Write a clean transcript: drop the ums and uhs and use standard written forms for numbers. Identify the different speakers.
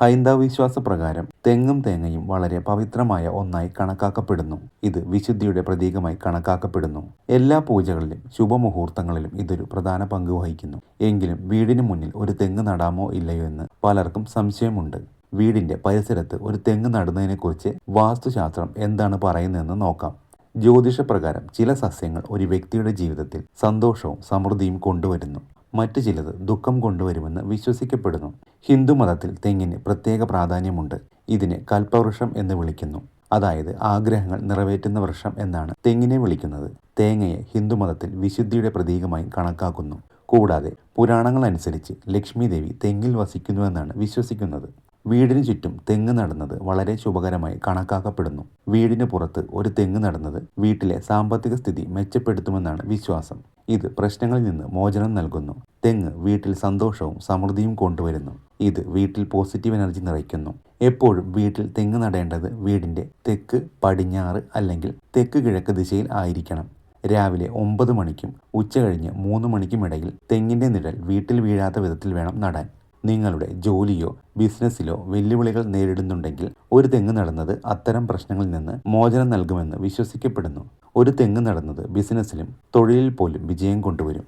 Speaker 1: ഹൈന്ദവ വിശ്വാസപ്രകാരം തെങ്ങും തേങ്ങയും വളരെ പവിത്രമായ ഒന്നായി കണക്കാക്കപ്പെടുന്നു. ഇത് വിശുദ്ധിയുടെ പ്രതീകമായി കണക്കാക്കപ്പെടുന്നു. എല്ലാ പൂജകളിലും ശുഭമുഹൂർത്തങ്ങളിലും ഇതൊരു പ്രധാന പങ്ക് വഹിക്കുന്നു. എങ്കിലും വീടിന് മുന്നിൽ ഒരു തെങ്ങ് നടാമോ ഇല്ലയോ എന്ന് പലർക്കും സംശയമുണ്ട്. വീടിന്റെ പരിസരത്ത് ഒരു തെങ്ങ് നടുന്നതിനെക്കുറിച്ച് വാസ്തുശാസ്ത്രം എന്താണ് പറയുന്നതെന്ന് നോക്കാം. ജ്യോതിഷപ്രകാരം ചില സസ്യങ്ങൾ ഒരു വ്യക്തിയുടെ ജീവിതത്തിൽ സന്തോഷവും സമൃദ്ധിയും കൊണ്ടുവരുന്നു. മറ്റു ചിലത് ദുഃഖം കൊണ്ടുവരുമെന്ന് വിശ്വസിക്കപ്പെടുന്നു. ഹിന്ദുമതത്തിൽ തെങ്ങിന് പ്രത്യേക പ്രാധാന്യമുണ്ട്. ഇതിനെ കൽപ്പവൃക്ഷം എന്ന് വിളിക്കുന്നു. അതായത് ആഗ്രഹങ്ങൾ നിറവേറ്റുന്ന വൃക്ഷം എന്നാണ് തെങ്ങിനെ വിളിക്കുന്നത്. തേങ്ങയെ ഹിന്ദുമതത്തിൽ വിശുദ്ധിയുടെ പ്രതീകമായി കണക്കാക്കുന്നു. കൂടാതെ പുരാണങ്ങൾ അനുസരിച്ച് ലക്ഷ്മി ദേവി തെങ്ങിൽ വസിക്കുന്നുവെന്നാണ് വിശ്വസിക്കുന്നത്. വീടിന് ചുറ്റും തെങ്ങ് നടുന്നത് വളരെ ശുഭകരമായി കണക്കാക്കപ്പെടുന്നു. വീടിന് പുറത്ത് ഒരു തെങ്ങ് നടുന്നത് വീട്ടിലെ സാമ്പത്തിക സ്ഥിതി മെച്ചപ്പെടുത്തുമെന്നാണ് വിശ്വാസം. ഇത് പ്രശ്നങ്ങളിൽ നിന്ന് മോചനം നൽകുന്നു. തെങ്ങ് വീട്ടിൽ സന്തോഷവും സമൃദ്ധിയും കൊണ്ടുവരുന്നു. ഇത് വീട്ടിൽ പോസിറ്റീവ് എനർജി നിറയ്ക്കുന്നു. എപ്പോഴും വീട്ടിൽ തെങ്ങ് നടേണ്ടത് വീടിന്റെ തെക്ക്, പടിഞ്ഞാറ് അല്ലെങ്കിൽ തെക്ക് കിഴക്ക് ദിശയിൽ ആയിരിക്കണം. രാവിലെ 9 മണിക്കും ഉച്ചകഴിഞ്ഞ് 3 മണിക്കും ഇടയിൽ തെങ്ങിന്റെ നിഴൽ വീട്ടിൽ വീഴാത്ത വിധത്തിൽ വേണം നടാൻ. നിങ്ങളുടെ ജോലിയോ ബിസിനസ്സിലോ വെല്ലുവിളികൾ നേരിടുന്നുണ്ടെങ്കിൽ ഒരു തെങ്ങ് നടുന്നത് അത്തരം പ്രശ്നങ്ങളിൽ നിന്ന് മോചനം നൽകുമെന്ന് വിശ്വസിക്കപ്പെടുന്നു. ഒരു തെങ്ങ് നടുന്നത് ബിസിനസ്സിലും തൊഴിലിൽ പോലും വിജയം കൊണ്ടുവരും.